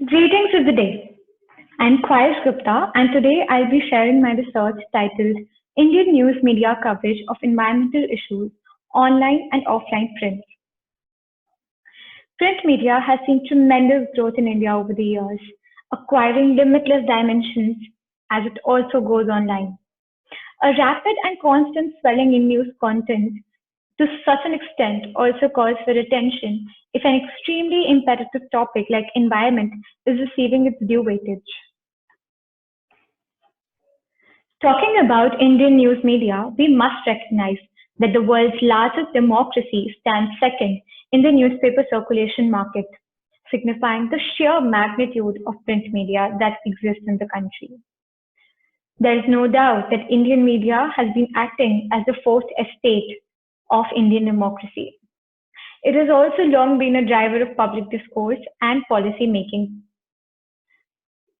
Greetings of the day. I'm Khwaish Gupta, and today I'll be sharing my research titled Indian News Media Coverage of Environmental Issues, Online and Offline Print. Print media has seen tremendous growth in India over the years, acquiring limitless dimensions as it also goes online. A rapid and constant swelling in news content to such an extent also calls for attention if an extremely imperative topic like environment is receiving its due weightage. Talking about Indian news media, we must recognize that the world's largest democracy stands second in the newspaper circulation market, signifying the sheer magnitude of print media that exists in the country. There is no doubt that Indian media has been acting as the fourth estate of Indian democracy. It has also long been a driver of public discourse and policy making.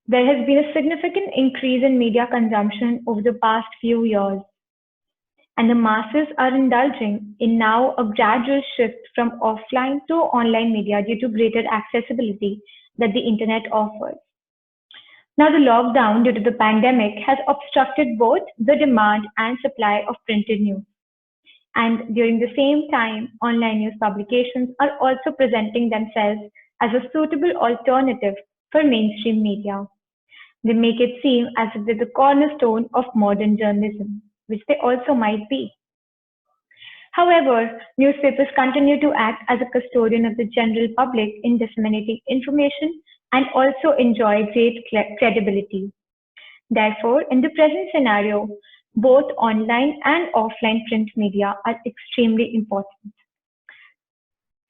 There has been a significant increase in media consumption over the past few years, and the masses are indulging in now a gradual shift from offline to online media due to greater accessibility that the internet offers. Now, the lockdown due to the pandemic has obstructed both the demand and supply of printed news. And during the same time, online news publications are also presenting themselves as a suitable alternative for mainstream media. They make it seem as if they're the cornerstone of modern journalism, which they also might be. However, newspapers continue to act as a custodian of the general public in disseminating information and also enjoy great credibility. Therefore, in the present scenario, both online and offline print media are extremely important.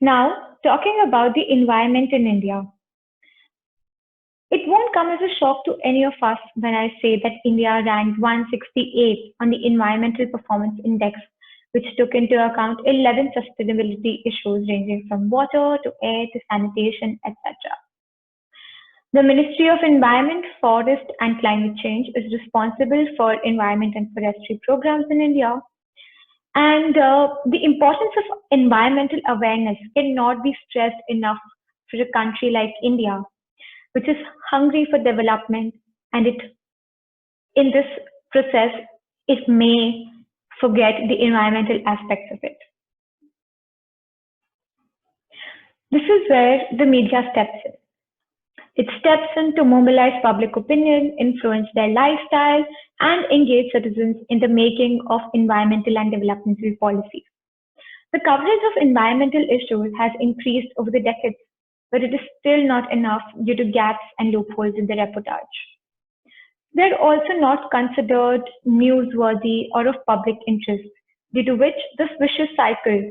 Now, talking about the environment in India, it won't come as a shock to any of us when I say that India ranked 168 on the Environmental Performance Index, which took into account 11 sustainability issues ranging from water to air to sanitation, etc. The Ministry of Environment, Forest and Climate Change is responsible for environment and forestry programs in India. And the importance of environmental awareness cannot be stressed enough for a country like India, which is hungry for development, and it in this process it may forget the environmental aspects of it. This is where the media steps in. It steps in to mobilize public opinion, influence their lifestyle, and engage citizens in the making of environmental and developmental policies. The coverage of environmental issues has increased over the decades, but it is still not enough due to gaps and loopholes in the reportage. They are also not considered newsworthy or of public interest, due to which this vicious cycle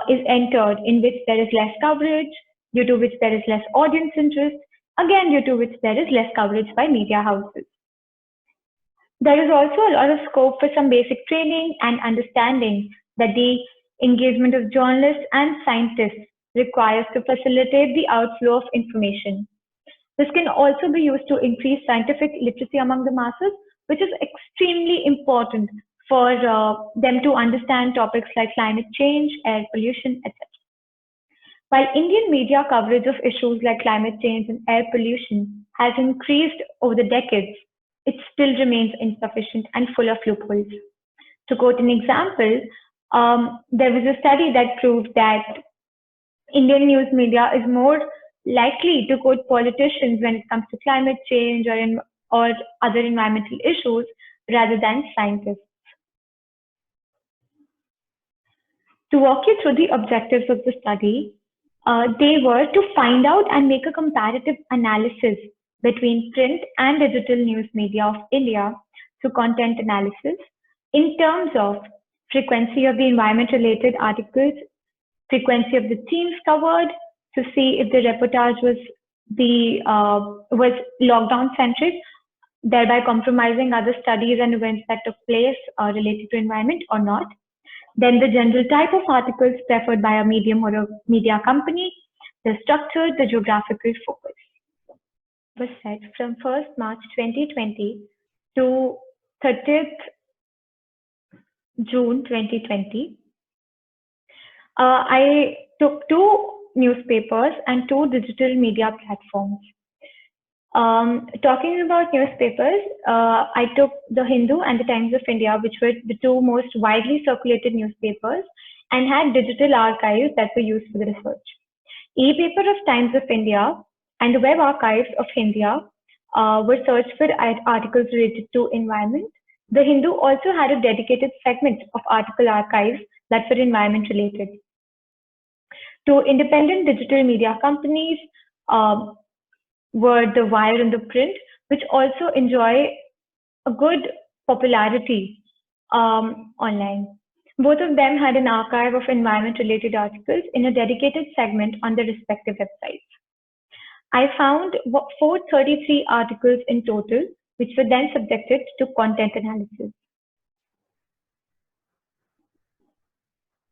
is entered in which there is less coverage, due to which there is less audience interest, again due to which there is less coverage by media houses. There is also a lot of scope for some basic training and understanding that the engagement of journalists and scientists requires to facilitate the outflow of information. This can also be used to increase scientific literacy among the masses, which is extremely important for them to understand topics like climate change, air pollution, etc. While Indian media coverage of issues like climate change and air pollution has increased over the decades, it still remains insufficient and full of loopholes. To quote an example, there was a study that proved that Indian news media is more likely to quote politicians when it comes to climate change or other environmental issues rather than scientists. To walk you through the objectives of the study, they were to find out and make a comparative analysis between print and digital news media of India through content analysis in terms of frequency of the environment related articles, frequency of the themes covered, to see if the reportage was lockdown centric, thereby compromising other studies and events that took place related to environment or not. Then the general type of articles preferred by a medium or a media company, the structure, the geographical focus. Was set from 1st March 2020 to 30th June 2020. I took two newspapers and 2 digital media platforms. Talking about newspapers, I took the Hindu and the Times of India, which were the 2 most widely circulated newspapers and had digital archives that were used for the research. E-paper of Times of India and the web archives of India were searched for articles related to environment. The Hindu also had a dedicated segment of article archives that were environment related. 2 independent digital media companies were The Wire and The Print, which also enjoy a good popularity online. Both of them had an archive of environment-related articles in a dedicated segment on their respective websites. I found 433 articles in total, which were then subjected to content analysis.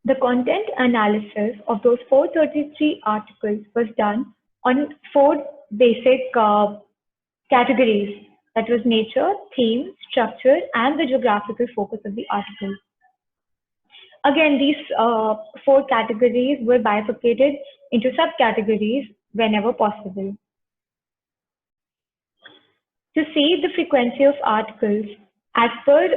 The content analysis of those 433 articles was done on 4 basic categories. That was nature, theme, structure, and the geographical focus of the article. Again, these 4 categories were bifurcated into subcategories whenever possible. To see the frequency of articles as per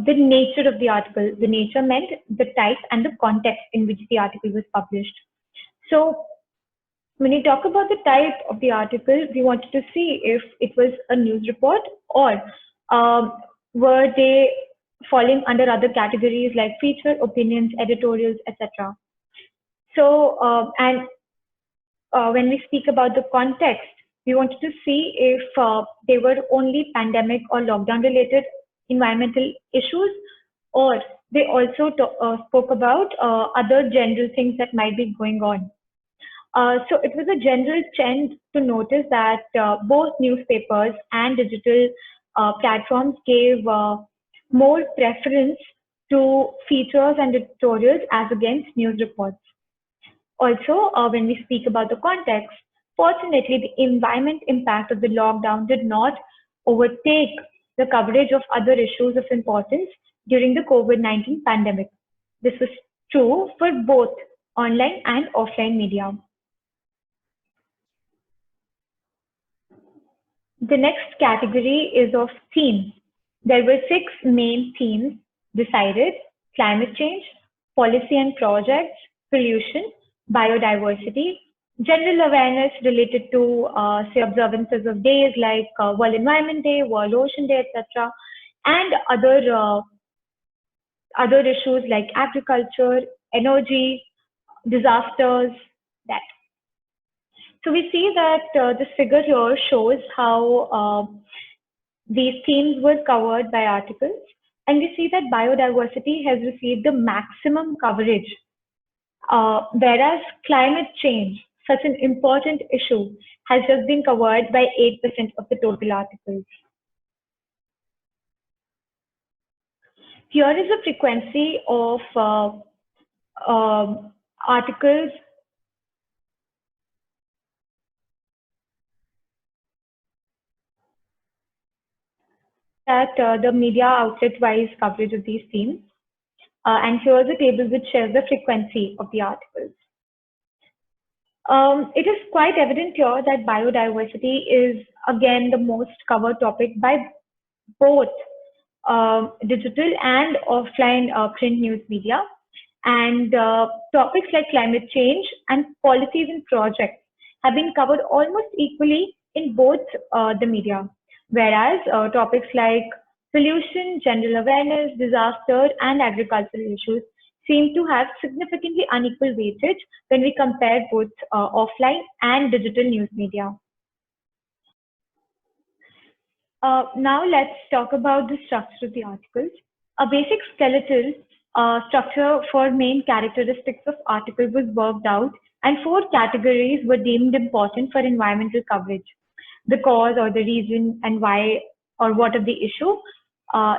the nature of the article, the nature meant the type and the context in which the article was published. So when you talk about the type of the article, we wanted to see if it was a news report or were they falling under other categories like feature, opinions, editorials, etc. So, when we speak about the context, we wanted to see if they were only pandemic or lockdown related environmental issues, or they also spoke about other general things that might be going on. So it was a general trend to notice that both newspapers and digital platforms gave more preference to features and editorials as against news reports. Also, when we speak about the context, fortunately, the environment impact of the lockdown did not overtake the coverage of other issues of importance during the COVID-19 pandemic. This was true for both online and offline media. The next category is of themes. There were 6 main themes decided: climate change, policy and projects, pollution, biodiversity, general awareness related to, say, observances of days like World Environment Day, World Ocean Day, etc., and other issues like agriculture, energy, disasters, that. So we see that this figure here shows how these themes were covered by articles, and we see that biodiversity has received the maximum coverage, whereas climate change, such an important issue, has just been covered by 8% of the total articles. Here is the frequency of articles that the media outlet-wise coverage of these themes. And here's a table which shows the frequency of the articles. It is quite evident here that biodiversity is again the most covered topic by both digital and offline print news media. And topics like climate change and policies and projects have been covered almost equally in both the media. Whereas topics like pollution, general awareness, disaster, and agricultural issues seem to have significantly unequal weightage when we compare both offline and digital news media. Now let's talk about the structure of the articles. A basic skeletal structure for main characteristics of article was worked out, and 4 categories were deemed important for environmental coverage: the cause or the reason and why or what of the issue,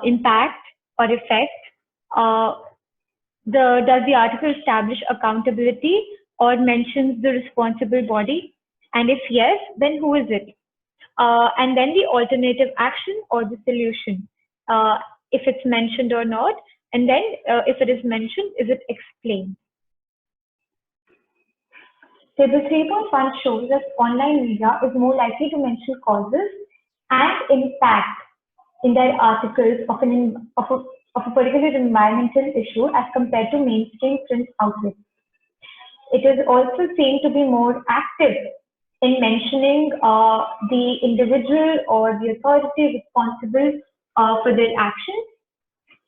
impact or effect, does the article establish accountability or mentions the responsible body, and if yes, then who is it, and then the alternative action or the solution, if it's mentioned or not, and then if it is mentioned, is it explained. Table 3.1 shows that online media is more likely to mention causes and impact in their articles of a particular environmental issue as compared to mainstream print outlets. It is also seen to be more active in mentioning the individual or the authority responsible for their actions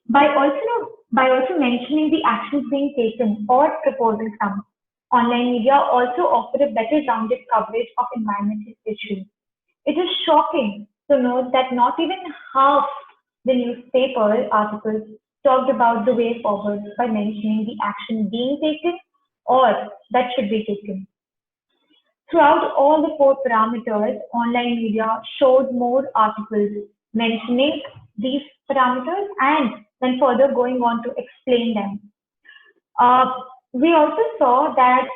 by also mentioning the actions being taken or proposing some. Online media also offer a better rounded coverage of environmental issues. It is shocking to note that not even half the newspaper articles talked about the way forward by mentioning the action being taken or that should be taken. Throughout all the four parameters, online media showed more articles mentioning these parameters and then further going on to explain them. Uh, we also saw that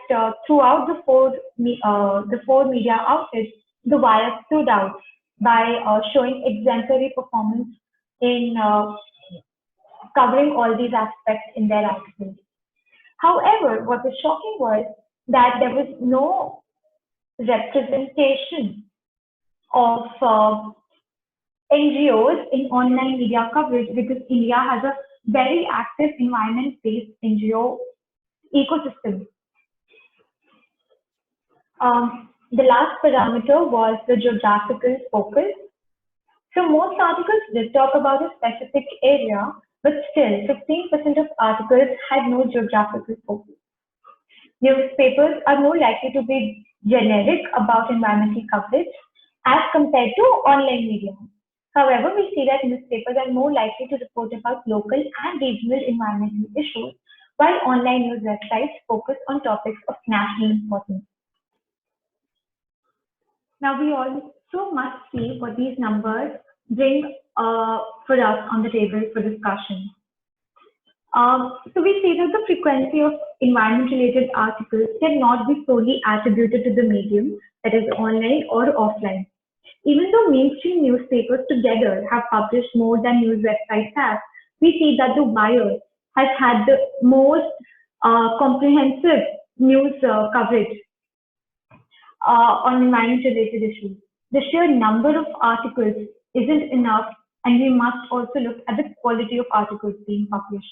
throughout the four media outlets, the wire stood out by showing exemplary performance in covering all these aspects in their articles. However, what was shocking was that there was no representation of NGOs in online media coverage because India has a very active environment-based NGO ecosystem. The last parameter was the geographical focus. So most articles did talk about a specific area, but still 15% of articles had no geographical focus. Newspapers are more likely to be generic about environmental coverage as compared to online media. However, we see that newspapers are more likely to report about local and regional environmental issues, while online news websites focus on topics of national importance. Now, we also must see what these numbers bring for us on the table for discussion. So we see that the frequency of environment-related articles cannot be solely attributed to the medium, that is online or offline. Even though mainstream newspapers together have published more than news websites have, we see that the Wire has had the most comprehensive news coverage on environment-related issues. The sheer number of articles isn't enough, and we must also look at the quality of articles being published.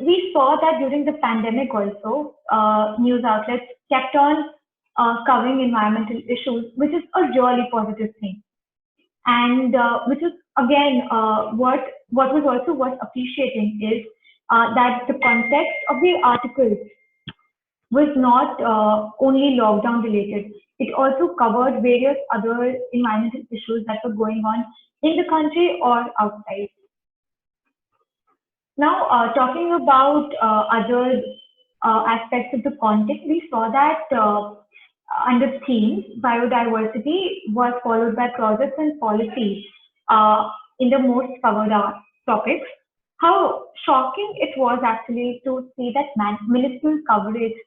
We saw that during the pandemic also, news outlets kept on covering environmental issues, which is a really positive thing. And which is again, what was also worth appreciating is that the context of the articles was not only lockdown related. It also covered various other environmental issues that were going on in the country or outside. Now, talking about other aspects of the content, we saw that under themes, biodiversity was followed by projects and policies in the most covered topics. How shocking it was actually to see that minuscule coverage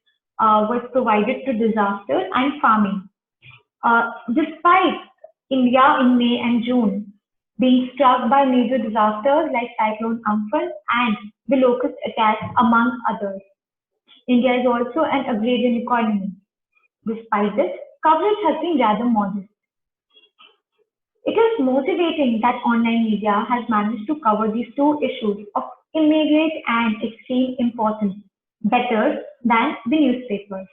was provided to disaster and farming. Despite India in May and June being struck by major disasters like Cyclone Amphan and the locust attacks, among others. India is also an agrarian economy. Despite this, coverage has been rather modest. It is motivating that online media has managed to cover these two issues of immediate and extreme importance better than the newspapers.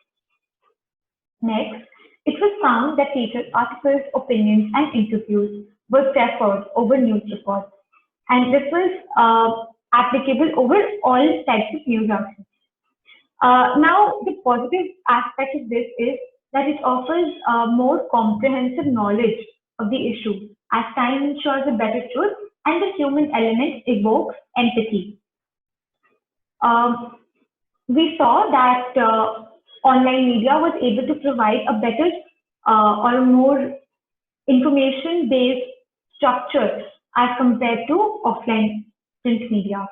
Next, it was found that featured articles, opinions, and interviews were preferred over news reports, and this was applicable over all types of news outlets. Now, the positive aspect of this is that it offers more comprehensive knowledge of the issue, as time ensures a better truth and the human element evokes empathy. We saw that online media was able to provide a better or more information-based structure as compared to offline print media.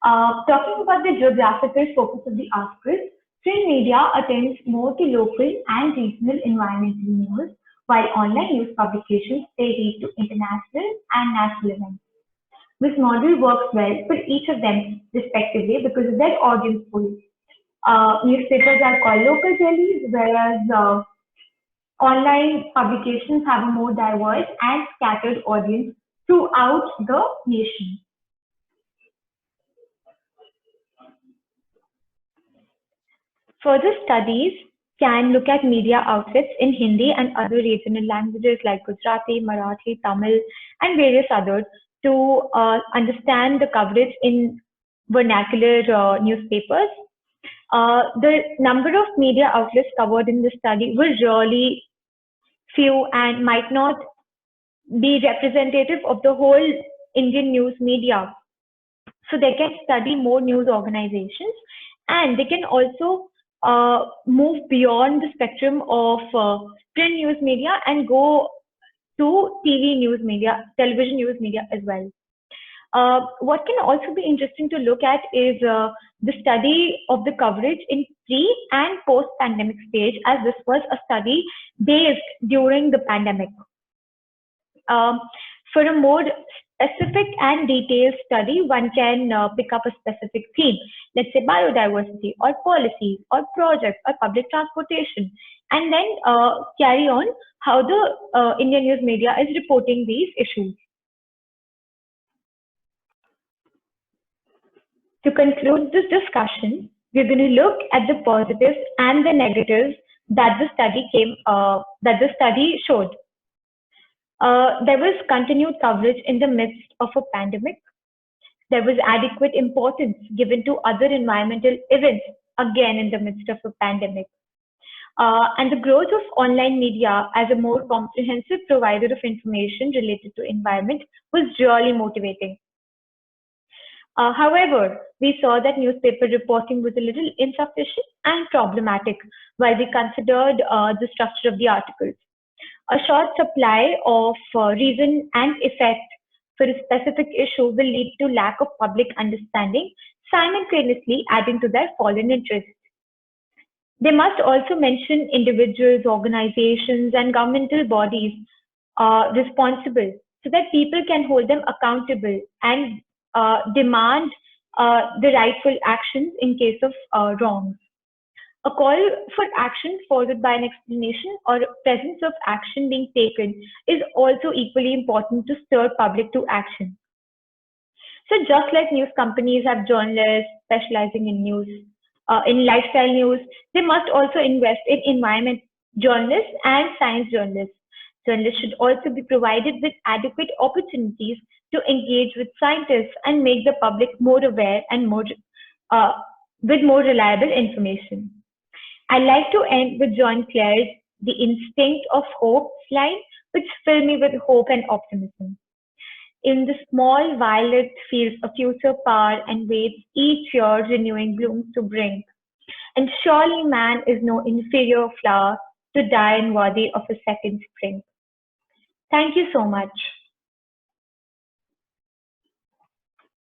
Talking about the geographical focus of the articles, print media attends more to local and regional environmental news, while online news publications they read to international and national events. This model works well for each of them respectively because of their audience pool. Newspapers are called local dailies, whereas online publications have a more diverse and scattered audience throughout the nation. Further studies can look at media outlets in Hindi and other regional languages like Gujarati, Marathi, Tamil, and various others to understand the coverage in vernacular newspapers. The number of media outlets covered in the study were really few and might not be representative of the whole Indian news media. So they can study more news organizations, and they can also move beyond the spectrum of print news media and go to TV news media, television news media as well. What can also be interesting to look at is the study of the coverage in pre and post pandemic stage, as this was a study based during the pandemic. Um, for a more specific and detailed study, one can pick up a specific theme, let's say biodiversity or policies or projects or public transportation, and then carry on how the Indian news media is reporting these issues. To conclude this discussion, we're going to look at the positives and the negatives that the study showed. There was continued coverage in the midst of a pandemic. There was adequate importance given to other environmental events, again in the midst of a pandemic. And the growth of online media as a more comprehensive provider of information related to environment was really motivating. However, we saw that newspaper reporting was a little insufficient and problematic while we considered the structure of the articles. A short supply of reason and effect for a specific issue will lead to lack of public understanding, simultaneously adding to their fallen interest. They must also mention individuals, organizations, and governmental bodies responsible so that people can hold them accountable and demand the rightful actions in case of wrongs. A call for action followed by an explanation or presence of action being taken is also equally important to stir public to action. So just like news companies have journalists specializing in news, in lifestyle news, they must also invest in environment journalists and science journalists. Journalists should also be provided with adequate opportunities to engage with scientists and make the public more aware and uh, with more reliable information. I like to end with John Clare's The Instinct of Hope line, which filled me with hope and optimism. In the small violet feels a future power and waits each year renewing blooms to bring. And surely man is no inferior flower to die unworthy of a second spring. Thank you so much.